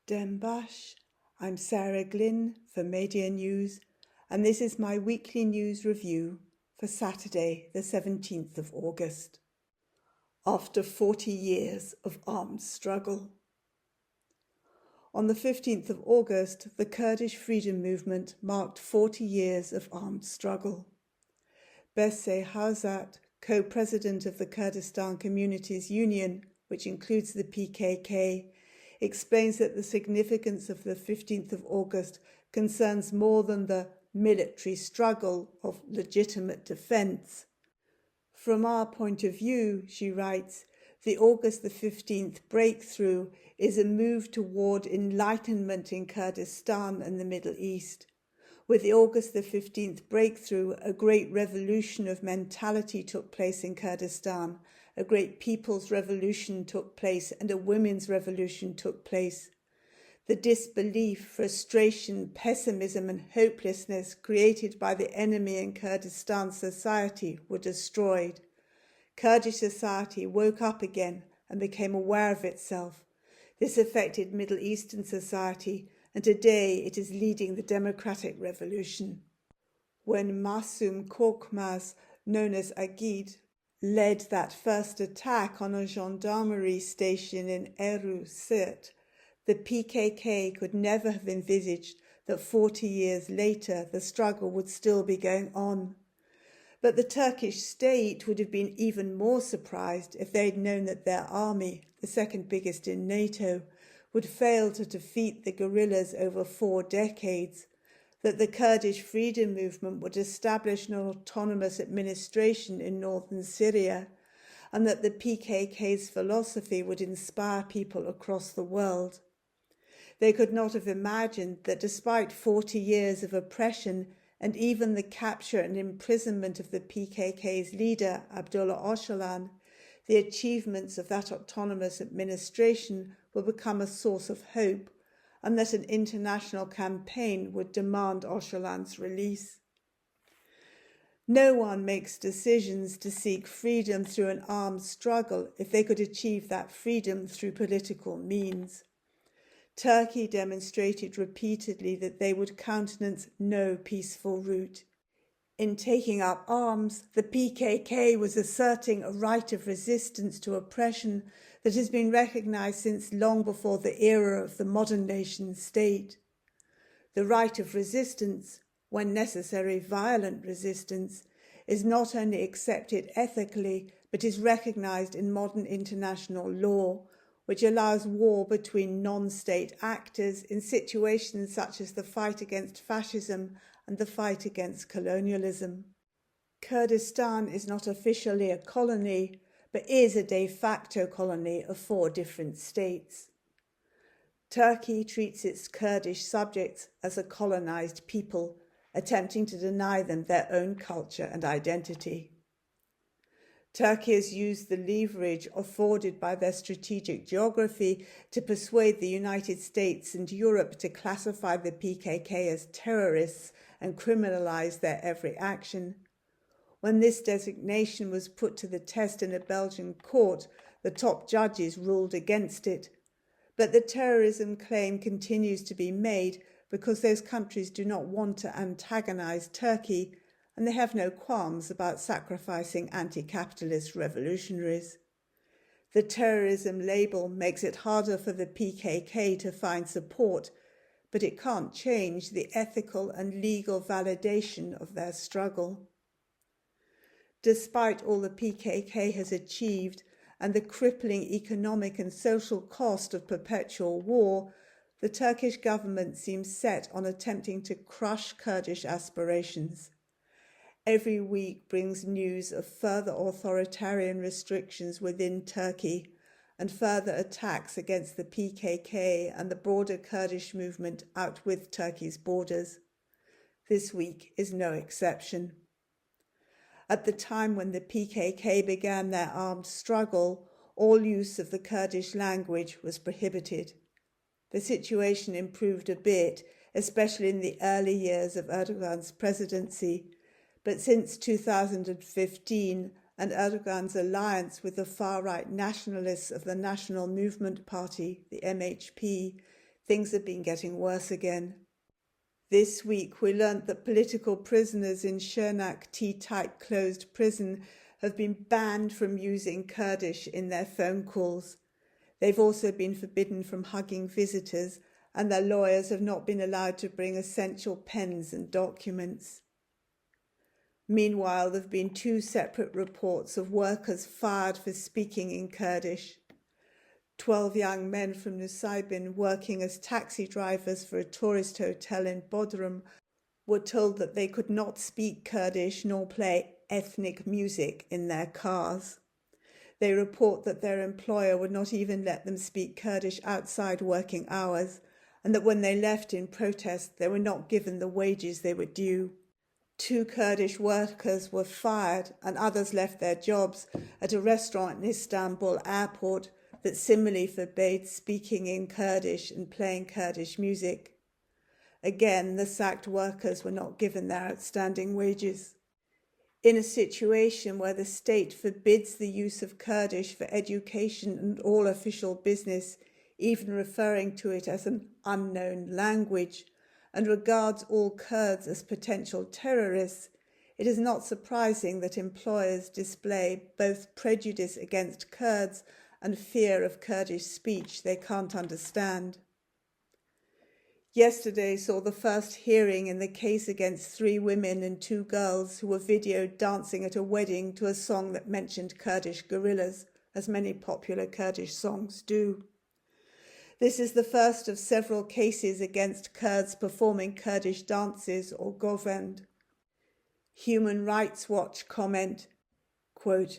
Dembash. I'm Sarah GLYNN for Media News, and this is my weekly news review for Saturday, the 17th of August. After 40 years of armed struggle. On the 15th of August, the Kurdish Freedom Movement marked 40 years of armed struggle. Besse Hawzat, co-president of the Kurdistan Communities Union, which includes the PKK, explains that the significance of the 15th of August concerns more than the military struggle of legitimate defence. From our point of view, she writes, the August the 15th breakthrough is a move toward enlightenment in Kurdistan and the Middle East. With the August the 15th breakthrough, a great revolution of mentality took place in Kurdistan. A great people's revolution took place and a women's revolution took place. The disbelief, frustration, pessimism and hopelessness created by the enemy in Kurdistan society were destroyed. Kurdish society woke up again and became aware of itself. This affected Middle Eastern society, and today it is leading the democratic revolution. When Masum Korkmaz, known as Agid, led that first attack on a gendarmerie station in Eru Sirt, the PKK could never have envisaged that 40 years later the struggle would still be going on. But the Turkish state would have been even more surprised if they'd known that their army, the second biggest in NATO, would fail to defeat the guerrillas over 4 decades, that the Kurdish Freedom Movement would establish an autonomous administration in northern Syria, and that the PKK's philosophy would inspire people across the world. They could not have imagined that despite 40 years of oppression and even the capture and imprisonment of the PKK's leader, Abdullah Öcalan, the achievements of that autonomous administration would become a source of hope, and that an international campaign would demand Öcalan's release. No one makes decisions to seek freedom through an armed struggle if they could achieve that freedom through political means. Turkey demonstrated repeatedly that they would countenance no peaceful route. In taking up arms, the PKK was asserting a right of resistance to oppression that has been recognised since long before the era of the modern nation state. The right of resistance, when necessary violent resistance, is not only accepted ethically but is recognised in modern international law, which allows war between non-state actors in situations such as the fight against fascism and the fight against colonialism. Kurdistan is not officially a colony, but is a de facto colony of 4 different states. Turkey treats its Kurdish subjects as a colonized people, attempting to deny them their own culture and identity. Turkey has used the leverage afforded by their strategic geography to persuade the United States and Europe to classify the PKK as terrorists and criminalize their every action. When this designation was put to the test in a Belgian court, the top judges ruled against it. But the terrorism claim continues to be made because those countries do not want to antagonize Turkey, and they have no qualms about sacrificing anti-capitalist revolutionaries. The terrorism label makes it harder for the PKK to find support, but it can't change the ethical and legal validation of their struggle. Despite all the PKK has achieved and the crippling economic and social cost of perpetual war, the Turkish government seems set on attempting to crush Kurdish aspirations. Every week brings news of further authoritarian restrictions within Turkey and further attacks against the PKK and the broader Kurdish movement out with Turkey's borders. This week is no exception. At the time when the PKK began their armed struggle, all use of the Kurdish language was prohibited. The situation improved a bit, especially in the early years of Erdogan's presidency, but since 2015 and Erdogan's alliance with the far-right nationalists of the National Movement Party, the MHP, things have been getting worse again. This week we learnt that political prisoners in Şırnak T-type closed prison have been banned from using Kurdish in their phone calls. They've also been forbidden from hugging visitors, and their lawyers have not been allowed to bring essential pens and documents. Meanwhile, there have been 2 separate reports of workers fired for speaking in Kurdish. 12 young men from Nusaybin working as taxi drivers for a tourist hotel in Bodrum were told that they could not speak Kurdish nor play ethnic music in their cars. They report that their employer would not even let them speak Kurdish outside working hours, and that when they left in protest, they were not given the wages they were due. 2 Kurdish workers were fired and others left their jobs at a restaurant in Istanbul airport that similarly forbade speaking in Kurdish and playing Kurdish music. Again, the sacked workers were not given their outstanding wages. In a situation where the state forbids the use of Kurdish for education and all official business, even referring to it as an unknown language, and regards all Kurds as potential terrorists, it is not surprising that employers display both prejudice against Kurds and fear of Kurdish speech they can't understand. Yesterday saw the first hearing in the case against 3 women and 2 girls who were videoed dancing at a wedding to a song that mentioned Kurdish guerrillas, as many popular Kurdish songs do. This is the first of several cases against Kurds performing Kurdish dances or govend. Human Rights Watch comment, quote,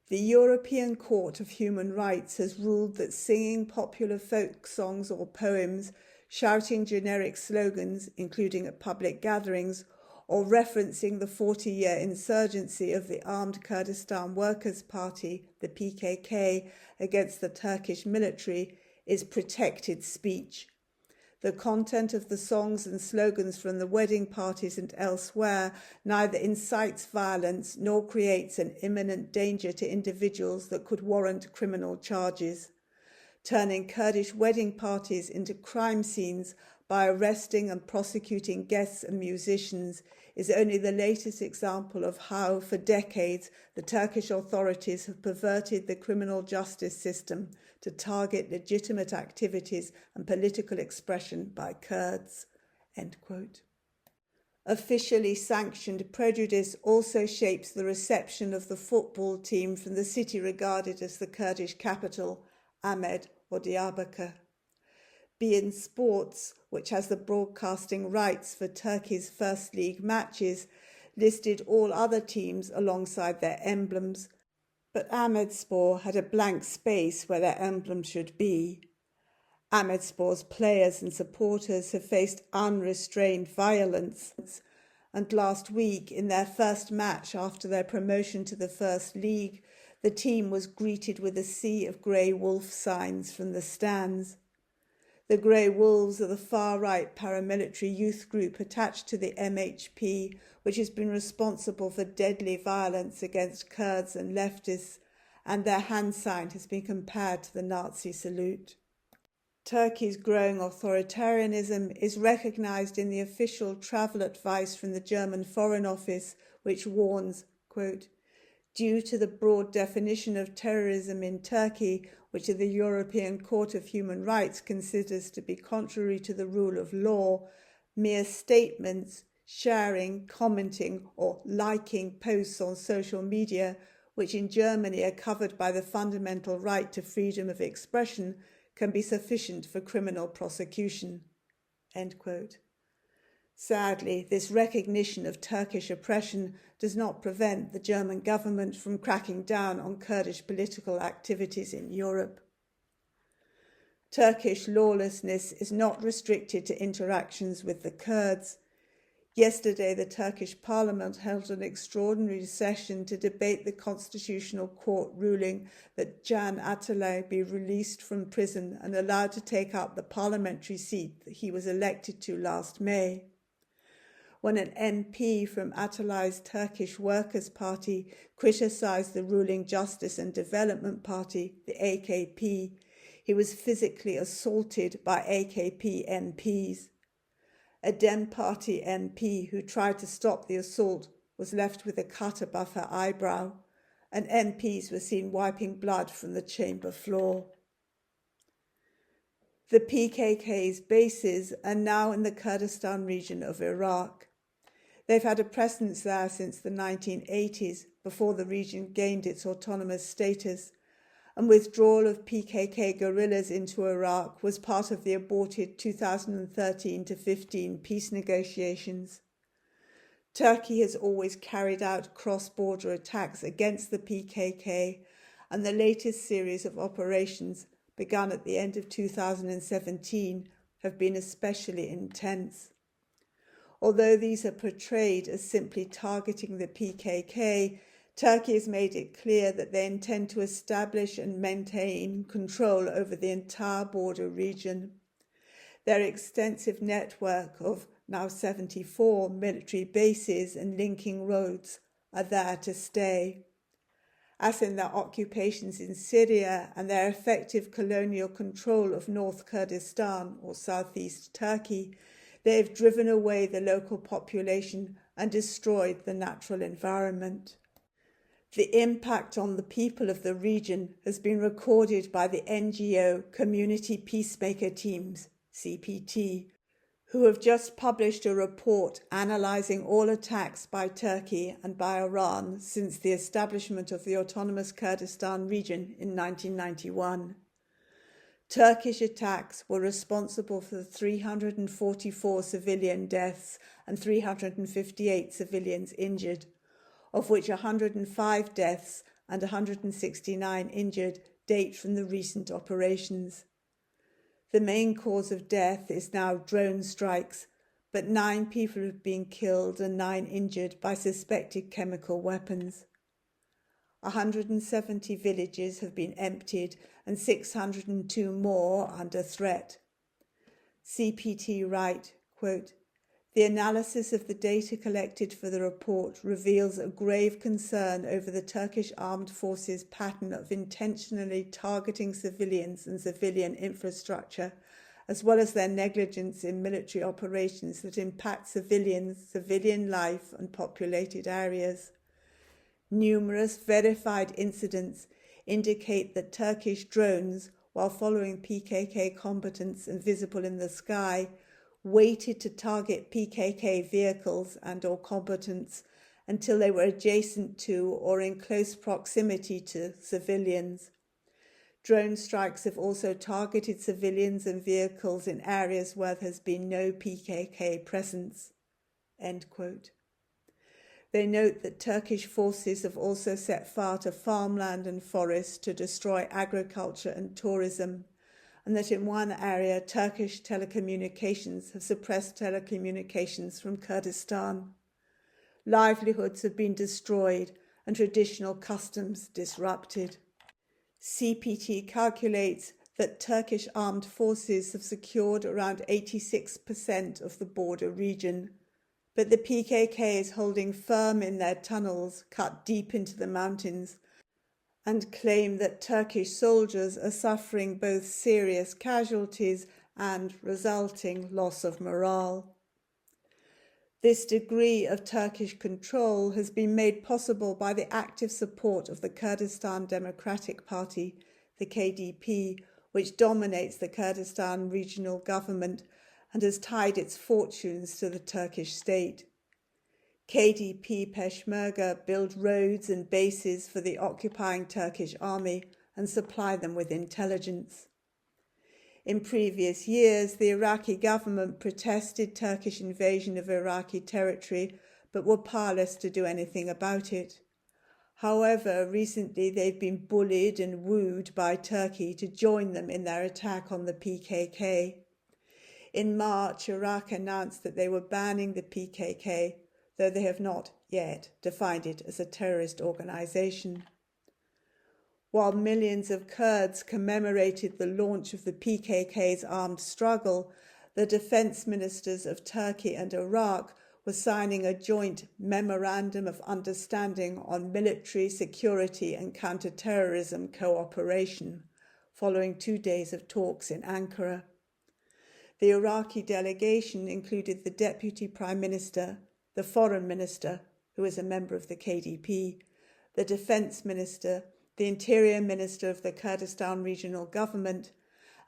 "The European Court of Human Rights has ruled that singing popular folk songs or poems, shouting generic slogans, including at public gatherings, or referencing the 40-year insurgency of the Armed Kurdistan Workers' Party, the PKK, against the Turkish military is protected speech. The content of the songs and slogans from the wedding parties and elsewhere neither incites violence nor creates an imminent danger to individuals that could warrant criminal charges. Turning Kurdish wedding parties into crime scenes by arresting and prosecuting guests and musicians is only the latest example of how, for decades, the Turkish authorities have perverted the criminal justice system to target legitimate activities and political expression by Kurds." End quote. Officially sanctioned prejudice also shapes the reception of the football team from the city regarded as the Kurdish capital, Ahmed or Diyarbakir. beIN Sports, which has the broadcasting rights for Turkey's First League matches, listed all other teams alongside their emblems, but Ahmedspor had a blank space where their emblem should be. Ahmedspor's players and supporters have faced unrestrained violence, and last week, in their first match after their promotion to the First League, the team was greeted with a sea of grey wolf signs from the stands. The Grey Wolves are the far-right paramilitary youth group attached to the MHP, which has been responsible for deadly violence against Kurds and leftists, and their hand sign has been compared to the Nazi salute. Turkey's growing authoritarianism is recognised in the official travel advice from the German Foreign Office, which warns, quote, "Due to the broad definition of terrorism in Turkey, which the European Court of Human Rights considers to be contrary to the rule of law, mere statements, sharing, commenting, or liking posts on social media, which in Germany are covered by the fundamental right to freedom of expression, can be sufficient for criminal prosecution." End quote. Sadly, this recognition of Turkish oppression does not prevent the German government from cracking down on Kurdish political activities in Europe. Turkish lawlessness is not restricted to interactions with the Kurds. Yesterday, the Turkish parliament held an extraordinary session to debate the Constitutional Court ruling that Can Atalay be released from prison and allowed to take up the parliamentary seat that he was elected to last May. When an MP from Atalay's Turkish Workers' Party criticised the ruling Justice and Development Party, the AKP, he was physically assaulted by AKP MPs. A Dem Party MP who tried to stop the assault was left with a cut above her eyebrow, and MPs were seen wiping blood from the chamber floor. The PKK's bases are now in the Kurdistan region of Iraq. They've had a presence there since the 1980s, before the region gained its autonomous status, and withdrawal of PKK guerrillas into Iraq was part of the aborted 2013-15 peace negotiations. Turkey has always carried out cross-border attacks against the PKK, and the latest series of operations, begun at the end of 2017, have been especially intense. Although these are portrayed as simply targeting the PKK, Turkey has made it clear that they intend to establish and maintain control over the entire border region. Their extensive network of now 74 military bases and linking roads are there to stay. As in their occupations in Syria and their effective colonial control of North Kurdistan or southeast Turkey, they have driven away the local population and destroyed the natural environment. The impact on the people of the region has been recorded by the NGO Community Peacemaker Teams, CPT, who have just published a report analysing all attacks by Turkey and by Iran since the establishment of the autonomous Kurdistan region in 1991. Turkish attacks were responsible for 344 civilian deaths and 358 civilians injured, of which 105 deaths and 169 injured date from the recent operations. The main cause of death is now drone strikes, but 9 people have been killed and 9 injured by suspected chemical weapons. 170 villages have been emptied and 602 more under threat. CPT write, quote, "The analysis of the data collected for the report reveals a grave concern over the Turkish armed forces' pattern of intentionally targeting civilians and civilian infrastructure, as well as their negligence in military operations that impact civilians, civilian life and populated areas. Numerous verified incidents indicate that Turkish drones, while following PKK combatants and visible in the sky, waited to target PKK vehicles and or combatants until they were adjacent to or in close proximity to civilians. Drone strikes have also targeted civilians and vehicles in areas where there has been no PKK presence." End quote. They note that Turkish forces have also set fire to farmland and forests to destroy agriculture and tourism, and that in one area Turkish telecommunications have suppressed telecommunications from Kurdistan. Livelihoods have been destroyed and traditional customs disrupted. CPT calculates that Turkish armed forces have secured around 86% of the border region, but the PKK is holding firm in their tunnels cut deep into the mountains and claim that Turkish soldiers are suffering both serious casualties and resulting loss of morale. This degree of Turkish control has been made possible by the active support of the Kurdistan Democratic Party, the KDP, which dominates the Kurdistan regional government and has tied its fortunes to the Turkish state. KDP Peshmerga build roads and bases for the occupying Turkish army and supply them with intelligence. In previous years, the Iraqi government protested Turkish invasion of Iraqi territory, but were powerless to do anything about it. However, recently they've been bullied and wooed by Turkey to join them in their attack on the PKK. In March, Iraq announced that they were banning the PKK, though they have not yet defined it as a terrorist organisation. While millions of Kurds commemorated the launch of the PKK's armed struggle, the defence ministers of Turkey and Iraq were signing a joint memorandum of understanding on military, security and counter-terrorism cooperation, following 2 days of talks in Ankara. The Iraqi delegation included the Deputy Prime Minister, the Foreign Minister, who is a member of the KDP, the Defence Minister, the Interior Minister of the Kurdistan Regional Government,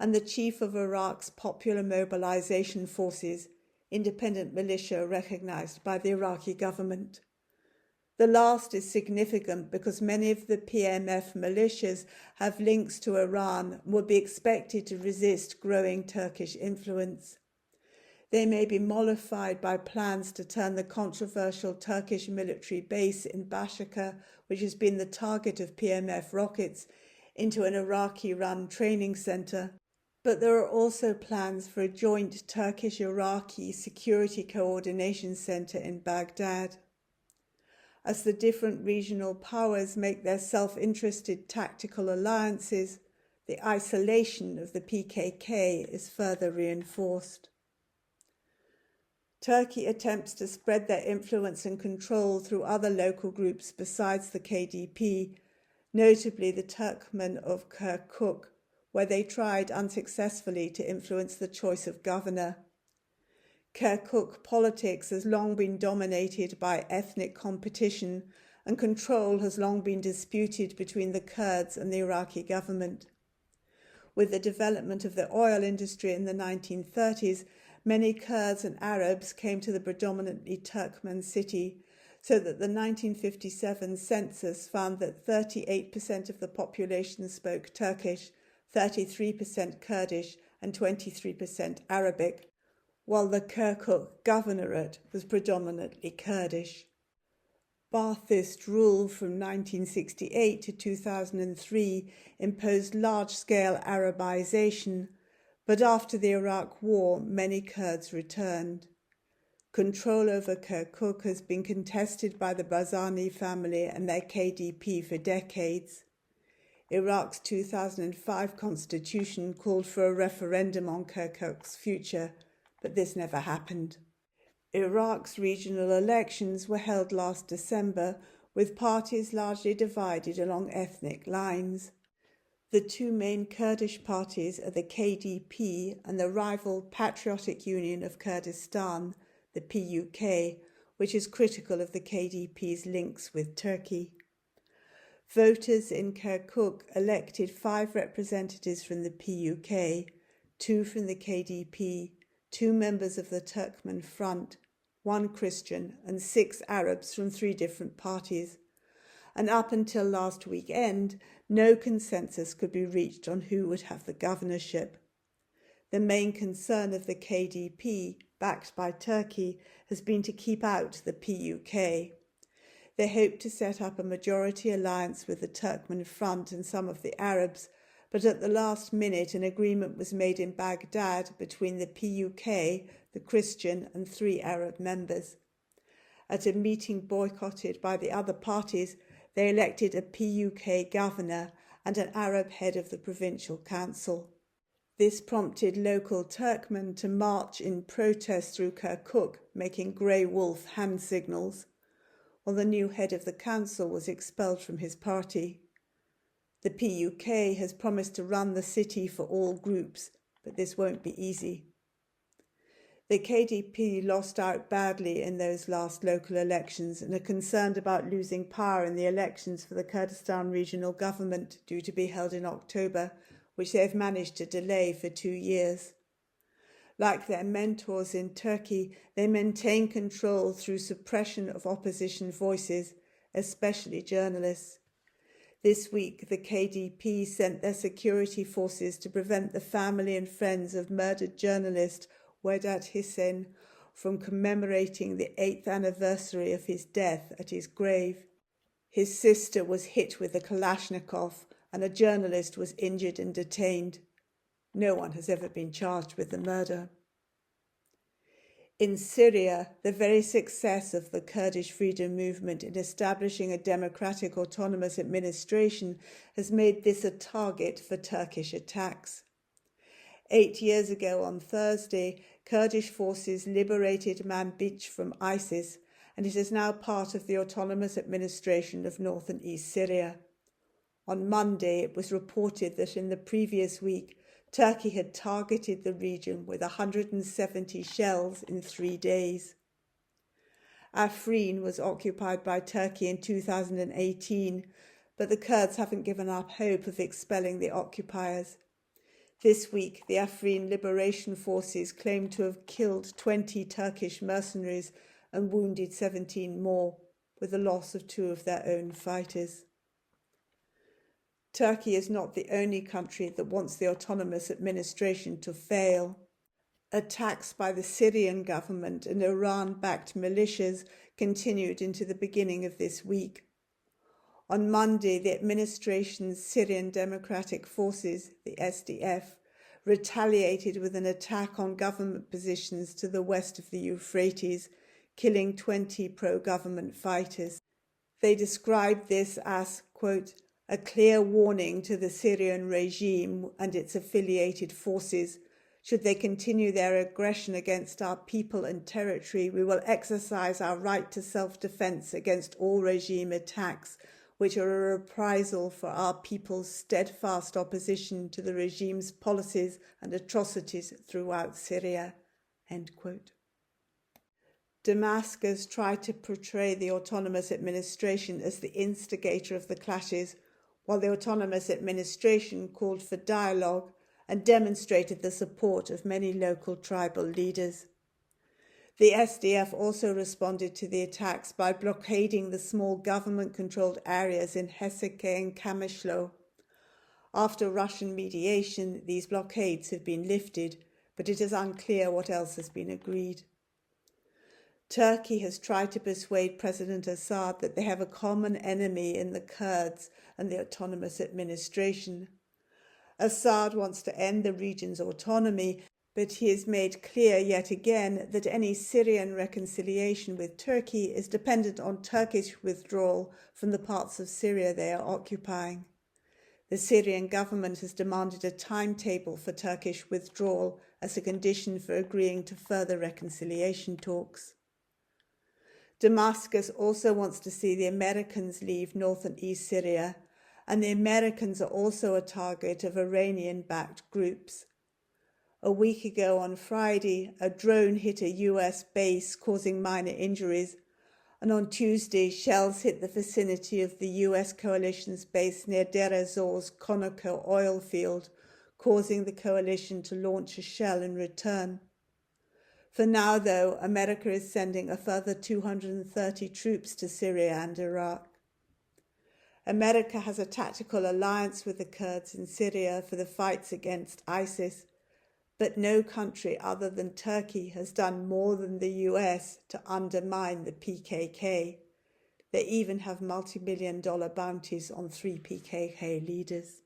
and the Chief of Iraq's Popular Mobilization Forces, independent militia recognised by the Iraqi government. The last is significant because many of the PMF militias have links to Iran and would be expected to resist growing Turkish influence. They may be mollified by plans to turn the controversial Turkish military base in Bashaka, which has been the target of PMF rockets, into an Iraqi-run training centre. But there are also plans for a joint Turkish-Iraqi security coordination centre in Baghdad. As the different regional powers make their self-interested tactical alliances, the isolation of the PKK is further reinforced. Turkey attempts to spread their influence and control through other local groups besides the KDP, notably the Turkmen of Kirkuk, where they tried unsuccessfully to influence the choice of governor. Kirkuk politics has long been dominated by ethnic competition, and control has long been disputed between the Kurds and the Iraqi government. With the development of the oil industry in the 1930s, many Kurds and Arabs came to the predominantly Turkmen city, so that the 1957 census found that 38% of the population spoke Turkish, 33% Kurdish, and 23% Arabic, while the Kirkuk governorate was predominantly Kurdish. Ba'athist rule from 1968 to 2003 imposed large-scale Arabization, but after the Iraq War, many Kurds returned. Control over Kirkuk has been contested by the Barzani family and their KDP for decades. Iraq's 2005 constitution called for a referendum on Kirkuk's future, but this never happened. Iraq's regional elections were held last December, with parties largely divided along ethnic lines. The two main Kurdish parties are the KDP and the rival Patriotic Union of Kurdistan, the PUK, which is critical of the KDP's links with Turkey. Voters in Kirkuk elected 5 representatives from the PUK, 2 from the KDP, 2 members of the Turkmen Front, 1 Christian, and 6 Arabs from 3 different parties. And up until last weekend, no consensus could be reached on who would have the governorship. The main concern of the KDP, backed by Turkey, has been to keep out the PUK. They hope to set up a majority alliance with the Turkmen Front and some of the Arabs, but at the last minute an agreement was made in Baghdad between the PUK, the Christian, and 3 Arab members. At a meeting boycotted by the other parties, they elected a PUK governor and an Arab head of the provincial council. This prompted local Turkmen to march in protest through Kirkuk, making grey wolf hand signals, while the new head of the council was expelled from his party. The PUK has promised to run the city for all groups, but this won't be easy. The KDP lost out badly in those last local elections and are concerned about losing power in the elections for the Kurdistan Regional Government due to be held in October, which they have managed to delay for 2 years. Like their mentors in Turkey, they maintain control through suppression of opposition voices, especially journalists. This week, the KDP sent their security forces to prevent the family and friends of murdered journalist Vedat Hisen from commemorating the 8th anniversary of his death at his grave. His sister was hit with a Kalashnikov and a journalist was injured and detained. No one has ever been charged with the murder. In Syria, the very success of the Kurdish Freedom Movement in establishing a democratic autonomous administration has made this a target for Turkish attacks. 8 years ago on Thursday, Kurdish forces liberated Manbij from ISIS, and it is now part of the autonomous administration of north and east Syria. On Monday, it was reported that in the previous week, Turkey had targeted the region with 170 shells in 3 days. Afrin was occupied by Turkey in 2018, but the Kurds haven't given up hope of expelling the occupiers. This week, the Afrin Liberation Forces claimed to have killed 20 Turkish mercenaries and wounded 17 more, with the loss of 2 of their own fighters. Turkey is not the only country that wants the autonomous administration to fail. Attacks by the Syrian government and Iran-backed militias continued into the beginning of this week. On Monday, the administration's Syrian Democratic Forces, the SDF, retaliated with an attack on government positions to the west of the Euphrates, killing 20 pro-government fighters. They described this as, quote, a clear warning to the Syrian regime and its affiliated forces. Should they continue their aggression against our people and territory, we will exercise our right to self-defense against all regime attacks, which are a reprisal for our people's steadfast opposition to the regime's policies and atrocities throughout Syria. End quote. Damascus tried to portray the autonomous administration as the instigator of the clashes, while the autonomous administration called for dialogue and demonstrated the support of many local tribal leaders. The SDF also responded to the attacks by blockading the small government-controlled areas in Heseke and Kamishlo. After Russian mediation, these blockades have been lifted, but it is unclear what else has been agreed. Turkey has tried to persuade President Assad that they have a common enemy in the Kurds and the autonomous administration. Assad wants to end the region's autonomy, but he has made clear yet again that any Syrian reconciliation with Turkey is dependent on Turkish withdrawal from the parts of Syria they are occupying. The Syrian government has demanded a timetable for Turkish withdrawal as a condition for agreeing to further reconciliation talks. Damascus also wants to see the Americans leave North and East Syria, and the Americans are also a target of Iranian-backed groups. A week ago on Friday, a drone hit a US base causing minor injuries, and on Tuesday, shells hit the vicinity of the US coalition's base near Deir ez-Zor's Conoco oil field, causing the coalition to launch a shell in return. For now, though, America is sending a further 230 troops to Syria and Iraq. America has a tactical alliance with the Kurds in Syria for the fights against ISIS, but no country other than Turkey has done more than the US to undermine the PKK. They even have multi-million-dollar bounties on 3 PKK leaders.